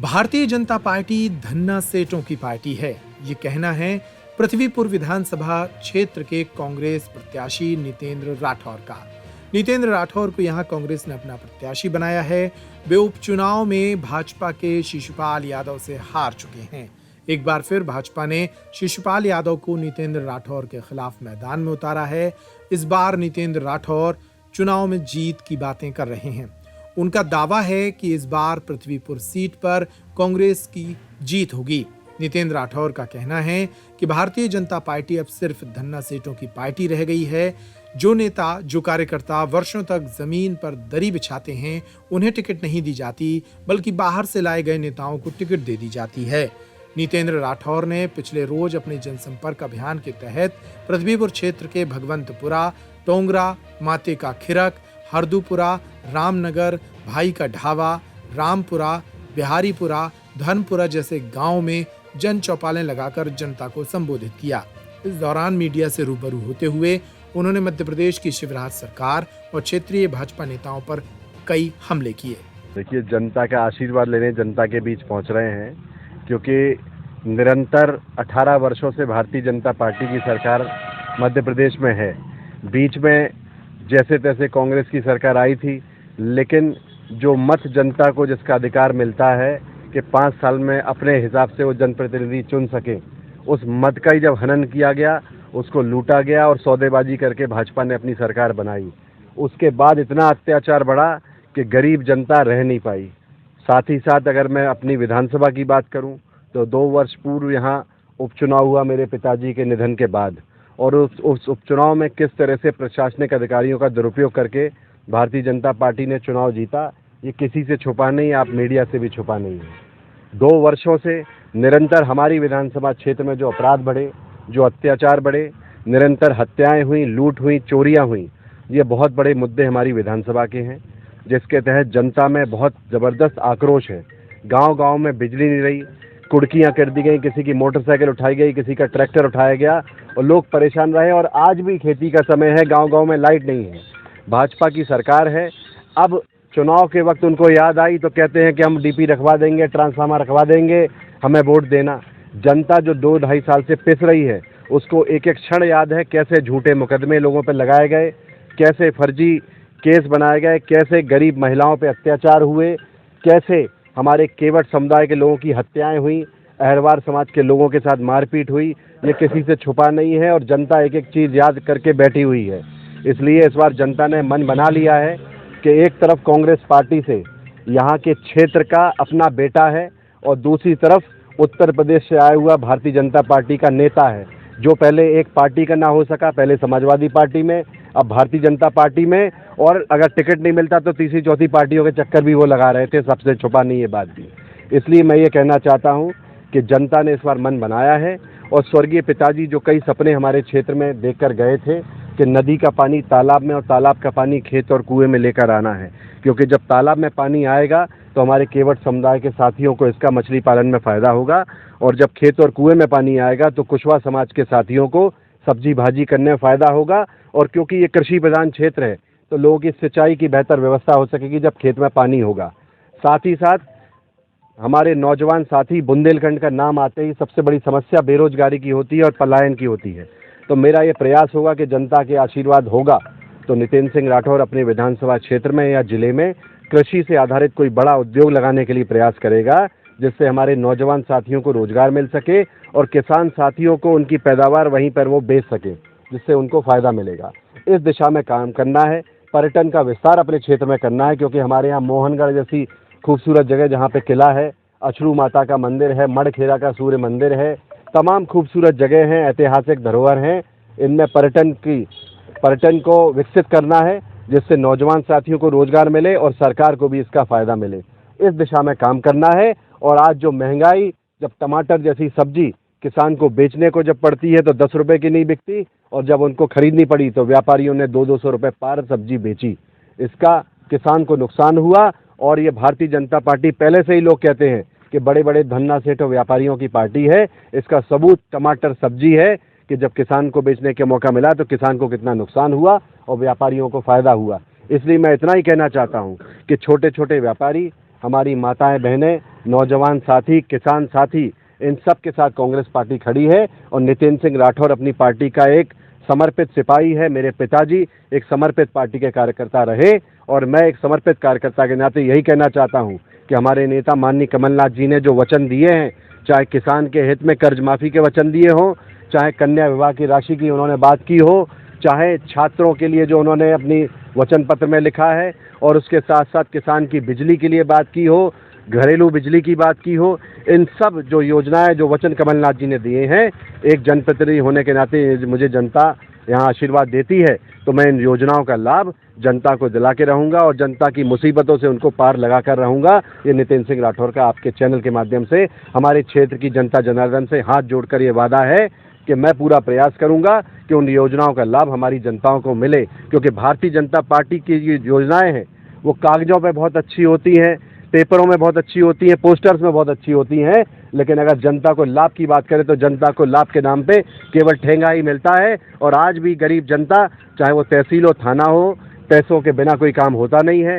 Bharatiya Janata party Dhanna सेठों की party है, ये कहना है पृथ्वीपुर विधानसभा क्षेत्र के कांग्रेस प्रत्याशी नितेंद्र राठौर का। नितेंद्र राठौर को यहां कांग्रेस ने अपना प्रत्याशी बनाया है। वे उपचुनाव में भाजपा के शिशुपाल यादव से हार चुके हैं। एक बार फिर भाजपा ने शिशुपाल यादव को नितेंद्र राठौर के खिलाफ मैदान में उतारा है। इस बार नितेंद्र राठौर चुनाव में जीत की बातें कर रहे हैं। उनका दावा है कि इस बार पृथ्वीपुर सीट पर कांग्रेस की जीत होगी। नितेंद्र राठौर का कहना है कि भारतीय जनता पार्टी अब सिर्फ धन्ना सेठों की पार्टी रह गई है। जो नेता, जो कार्यकर्ता वर्षों तक जमीन पर दरी बिछाते हैं, उन्हें टिकट नहीं दी जाती, बल्कि बाहर से लाए गए नेताओं को टिकट दे दी जाती है। नितेंद्र राठौर ने पिछले रोज अपने जनसंपर्क अभियान के तहत पृथ्वीपुर क्षेत्र के भगवंतपुरा, टोंगरा, माते का खिरक, हरदूपुरा, रामनगर, भाई का ढावा, रामपुरा, बिहारीपुरा, धनपुरा जैसे गांव में जन चौपालें लगाकर जनता को संबोधित किया। इस दौरान मीडिया से रूबरू होते हुए उन्होंने मध्य प्रदेश की शिवराज सरकार और क्षेत्रीय भाजपा नेताओं पर कई हमले किए। देखिए, जनता का आशीर्वाद लेने जनता के बीच पहुंच रहे हैं, क्योंकि निरंतर 18 वर्षों से भारतीय जनता पार्टी की सरकार मध्य प्रदेश में है। बीच में जैसे तैसे कांग्रेस की सरकार आई थी, लेकिन जो मत जनता को जिसका अधिकार मिलता है कि 5 साल में अपने हिसाब से वो जनप्रतिनिधि चुन सके, उस मत का ही जब हनन किया गया, उसको लूटा गया और सौदेबाजी करके भाजपा ने अपनी सरकार बनाई। उसके बाद इतना अत्याचार बढ़ा कि गरीब जनता रह नहीं पाई। साथ ही साथ अगर मैं अपनी विधानसभा की बात करूं तो 2 वर्ष पूर्व यहां उपचुनाव हुआ मेरे पिताजी के निधन के बाद, और उस उपचुनाव में किस तरह से प्रशासनिक अधिकारियों का दुरुपयोग करके भारतीय जनता पार्टी ने चुनाव जीता, ये किसी से छुपा नहीं, आप मीडिया से भी छुपा नहीं है। 2 वर्षों से निरंतर हमारी विधानसभा क्षेत्र में जो अपराध बढ़े, जो अत्याचार बढ़े, निरंतर हत्याएं हुई, लूट हुई, चोरियां हुई, ये बहुत बड़े मुद्दे हमारी विधानसभा के हैं, जिसके तहत जनता में बहुत ज़बरदस्त आक्रोश है। गांव-गांव में बिजली नहीं रही, कुर्कियां कर दी गई, किसी की मोटरसाइकिल उठाई गई, किसी का ट्रैक्टर उठाया गया और लोग परेशान रहे। और आज भी खेती का समय है, गांव-गांव में लाइट नहीं है। भाजपा की सरकार है, अब चुनाव के वक्त उनको याद आई तो कहते हैं कि हम डीपी रखवा देंगे, ट्रांसफार्मर रखवा देंगे, हमें वोट देना। जनता जो 2-2.5 साल से पिस रही है, उसको एक एक क्षण याद है, कैसे झूठे मुकदमे लोगों पर लगाए गए, कैसे फर्जी केस बनाए गए, कैसे गरीब महिलाओं पर अत्याचार हुए, कैसे हमारे केवट समुदाय के लोगों की हत्याएं हुई, अहरवार समाज के लोगों के साथ मारपीट हुई। ये किसी से छुपा नहीं है और जनता एक एक चीज़ याद करके बैठी हुई है। इसलिए इस बार जनता ने मन बना लिया है कि एक तरफ कांग्रेस पार्टी से यहाँ के क्षेत्र का अपना बेटा है और दूसरी तरफ उत्तर प्रदेश से आया हुआ भारतीय जनता पार्टी का नेता है, जो पहले एक पार्टी का ना हो सका, पहले समाजवादी पार्टी में, अब भारतीय जनता पार्टी में, और अगर टिकट नहीं मिलता तो तीसरी चौथी पार्टियों के चक्कर भी वो लगा रहे थे। सबसे छुपा नहीं ये बात भी। इसलिए मैं ये कहना चाहता हूँ कि जनता ने इस बार मन बनाया है और स्वर्गीय पिताजी जो कई सपने हमारे क्षेत्र में देखकर गए थे कि नदी का पानी तालाब में और तालाब का पानी खेत और कुएं में लेकर आना है, क्योंकि जब तालाब में पानी आएगा तो हमारे केवट समुदाय के साथियों को इसका मछली पालन में फ़ायदा होगा, और जब खेत और कुएं में पानी आएगा तो कुशवा समाज के साथियों को सब्जी भाजी करने में फ़ायदा होगा। और क्योंकि ये कृषि प्रधान क्षेत्र है तो लोगों की सिंचाई की बेहतर व्यवस्था हो सकेगी जब खेत में पानी होगा। साथ ही साथ हमारे नौजवान साथी, बुंदेलखंड का नाम आते ही सबसे बड़ी समस्या बेरोजगारी की होती है और पलायन की होती है। तो मेरा ये प्रयास होगा कि जनता के आशीर्वाद होगा तो नितेंद्र सिंह राठौर अपने विधानसभा क्षेत्र में या जिले में कृषि से आधारित कोई बड़ा उद्योग लगाने के लिए प्रयास करेगा, जिससे हमारे नौजवान साथियों को रोजगार मिल सके और किसान साथियों को उनकी पैदावार वहीं पर वो बेच सके, जिससे उनको फ़ायदा मिलेगा। इस दिशा में काम करना है। पर्यटन का विस्तार अपने क्षेत्र में करना है, क्योंकि हमारे यहाँ मोहनगढ़ जैसी खूबसूरत जगह जहाँ पे किला है, अछरू माता का मंदिर है, मड़खेरा का सूर्य मंदिर है, तमाम खूबसूरत जगह हैं, ऐतिहासिक धरोहर हैं। इनमें पर्यटन को विकसित करना है, जिससे नौजवान साथियों को रोजगार मिले और सरकार को भी इसका फ़ायदा मिले। इस दिशा में काम करना है। और आज जो महंगाई, जब टमाटर जैसी सब्जी किसान को बेचने को जब पड़ती है तो 10 रुपये की नहीं बिकती, और जब उनको खरीदनी पड़ी तो व्यापारियों ने 200-200 रुपये पार सब्जी बेची। इसका किसान को नुकसान हुआ। और ये भारतीय जनता पार्टी, पहले से ही लोग कहते हैं कि बड़े बड़े धन्ना सेठ और व्यापारियों की पार्टी है। इसका सबूत टमाटर सब्जी है कि जब किसान को बेचने का मौका मिला तो किसान को कितना नुकसान हुआ और व्यापारियों को फ़ायदा हुआ। इसलिए मैं इतना ही कहना चाहता हूँ कि छोटे छोटे व्यापारी, हमारी माताएं बहनें, नौजवान साथी, किसान साथी, इन सब के साथ कांग्रेस पार्टी खड़ी है। और नितेंद्र सिंह राठौर अपनी पार्टी का एक समर्पित सिपाही है। मेरे पिताजी एक समर्पित पार्टी के कार्यकर्ता रहे और मैं एक समर्पित कार्यकर्ता के नाते यही कहना चाहता हूं कि हमारे नेता माननीय कमलनाथ जी ने जो वचन दिए हैं, चाहे किसान के हित में कर्ज माफी के वचन दिए हों, चाहे कन्या विवाह की राशि की उन्होंने बात की हो, चाहे छात्रों के लिए जो उन्होंने अपनी वचन पत्र में लिखा है, और उसके साथ साथ किसान की बिजली के लिए बात की हो, घरेलू बिजली की बात की हो, इन सब जो योजनाएं जो वचन कमलनाथ जी ने दिए हैं, एक जनप्रतिनिधि होने के नाते मुझे जनता यहाँ आशीर्वाद देती है, तो मैं इन योजनाओं का लाभ जनता को दिला के रहूंगा और जनता की मुसीबतों से उनको पार लगा कर रहूंगा। ये नितेंद्र सिंह राठौर का आपके चैनल के माध्यम से हमारे क्षेत्र की जनता जनार्दन से हाथ जोड़कर ये वादा है कि मैं पूरा प्रयास करूंगा कि उन योजनाओं का लाभ हमारी जनताओं को मिले, क्योंकि भारतीय जनता पार्टी की ये योजनाएं हैं वो कागजों पे बहुत अच्छी होती हैं, पेपरों में बहुत अच्छी होती हैं, पोस्टर्स में बहुत अच्छी होती हैं, लेकिन अगर जनता को लाभ की बात करें तो जनता को लाभ के नाम पे केवल ठेंगा ही मिलता है। और आज भी गरीब जनता, चाहे वो तहसील हो, थाना हो, पैसों के बिना कोई काम होता नहीं है।